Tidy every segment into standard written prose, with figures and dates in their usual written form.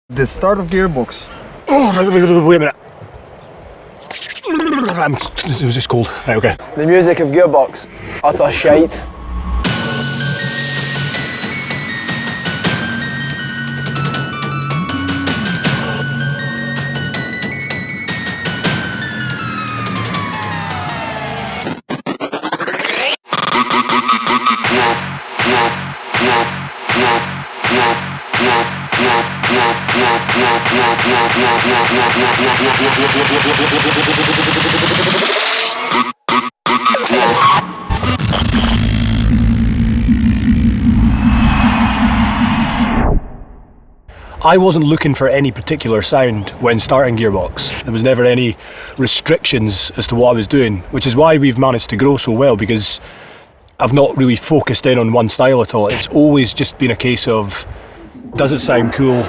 The start of Gearbox. Oh, wait a minute. It was just cold. Right, okay. The music of Gearbox, utter shite. I wasn't looking for any particular sound when starting Gearbox. There was never any restrictions as to what I was doing, which is why we've managed to grow so well, because I've not really focused in on one style at all. It's always just been a case of, does it sound cool?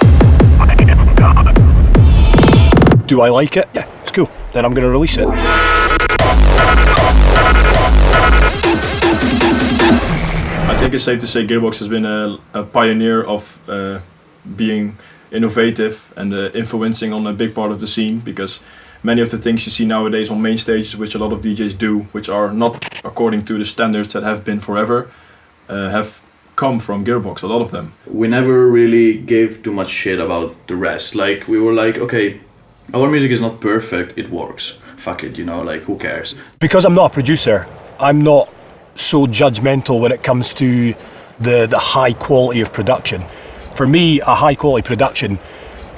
Do I like it? Yeah, it's cool. Then I'm going to release it. I think it's safe to say Gearbox has been a pioneer of being innovative and influencing on a big part of the scene, because many of the things you see nowadays on main stages, which a lot of DJs do, which are not according to the standards that have been forever, have come from Gearbox, a lot of them. We never really gave too much shit about the rest. Like, we were like, okay, our music is not perfect, it works. Fuck it, you know, like, who cares? Because I'm not a producer, I'm not so judgmental when it comes to the high quality of production. For me, a high quality production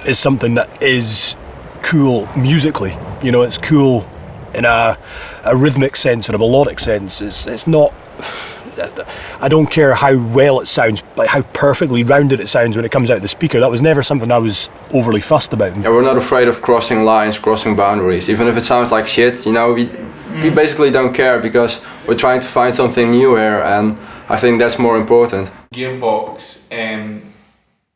is something that is cool musically. You know, it's cool in a rhythmic sense and a melodic sense. It's not, I don't care how well it sounds, like how perfectly rounded it sounds when it comes out of the speaker. That was never something I was overly fussed about. Yeah, we're not afraid of crossing lines, crossing boundaries. Even if it sounds like shit, you know, we basically don't care, because we're trying to find something new here, and I think that's more important. Gearbox,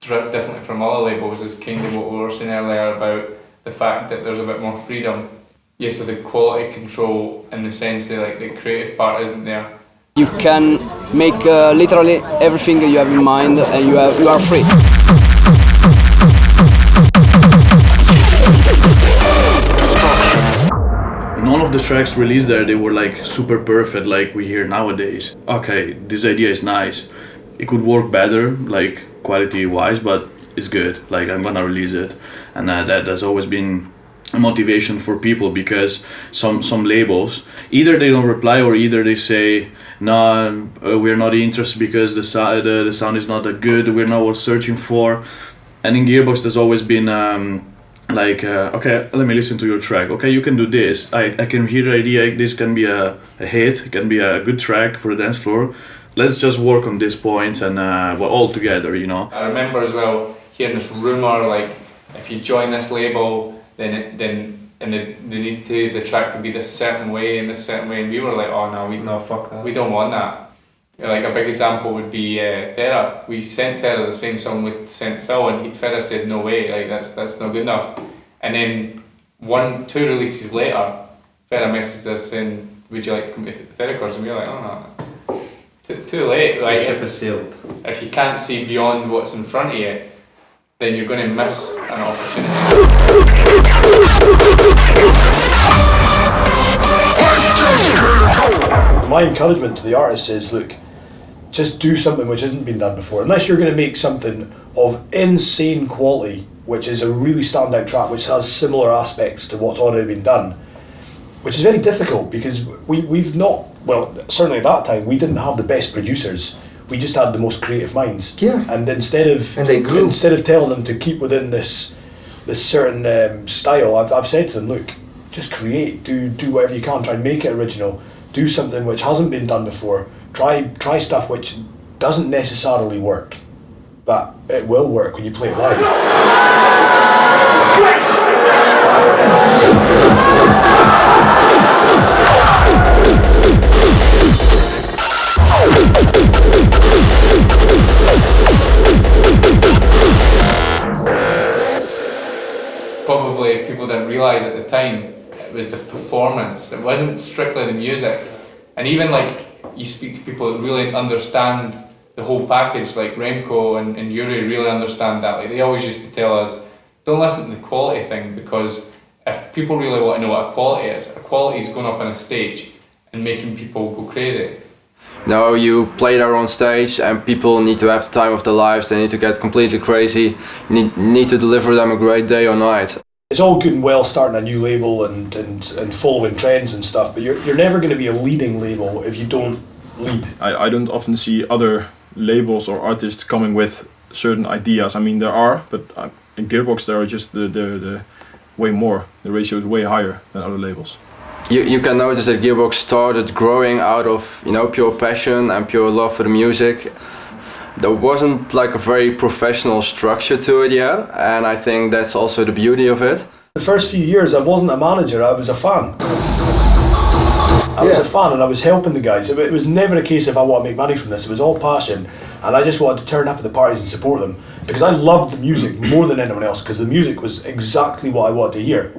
differently from other labels, is kind of what we were saying earlier about the fact that there's a bit more freedom. Yeah, so the quality control in the sense that like the creative part isn't there. You can make literally everything that you have in mind, and you are free. None of the tracks released there, they were like super perfect like we hear nowadays. Okay, this idea is nice. It could work better, like quality wise, but it's good. Like, I'm gonna release it. And that has always been a motivation for people, because some labels, either they don't reply, or either they say, no, we're not interested because the sound is not that good, we're not what searching for. And in Gearbox there's always been okay, let me listen to your track. Okay, you can do this. I can hear the idea, this can be a hit, it can be a good track for the dance floor. Let's just work on these points, and we're all together, you know. I remember as well hearing this rumour, like, if you join this label, then they need the track to be this certain way, and we were like, oh no, Fuck that. we don't want that. Like, a big example would be Thera. We sent Thera the same song we sent Phil, and Thera said no way, like that's not good enough. And then 2 releases later, Thera messaged us saying, would you like to come to Thera Records? And we were like, oh no. Too late. Like, The ship has sailed. if you can't see beyond what's in front of you, then you're going to miss an opportunity. My encouragement to the artist is, look, just do something which hasn't been done before. Unless you're going to make something of insane quality, which is a really standout track, which has similar aspects to what's already been done, which is very difficult, because we've not, well, certainly at that time, we didn't have the best producers. We just had the most creative minds. Yeah. And instead of telling them to keep within this certain style, I've said to them, look, just create, do whatever you can, try and make it original, do something which hasn't been done before, try stuff which doesn't necessarily work, but it will work when you play it live. Probably people didn't realise at the time, it was the performance. It wasn't strictly the music. And even like, you speak to people that really understand the whole package, like Remco and Yuri really understand that. Like, they always used to tell us, Don't listen to the quality thing, because if people really want to know what a quality is going up on a stage and making people go crazy. No, you play there on stage and people need to have the time of their lives, they need to get completely crazy, you need to deliver them a great day or night. It's all good and well starting a new label and following trends and stuff, but you're never going to be a leading label if you don't lead. I don't often see other labels or artists coming with certain ideas. I mean, there are, but in Gearbox there are just the way more. The ratio is way higher than other labels. You can notice that Gearbox started growing out of, you know, pure passion and pure love for the music. There wasn't like a very professional structure to it yet, and I think that's also the beauty of it. The first few years I wasn't a manager, I was a fan. I was a fan and I was helping the guys. It was never a case of I want to make money from this, it was all passion, and I just wanted to turn up at the parties and support them because I loved the music more than anyone else, because the music was exactly what I wanted to hear.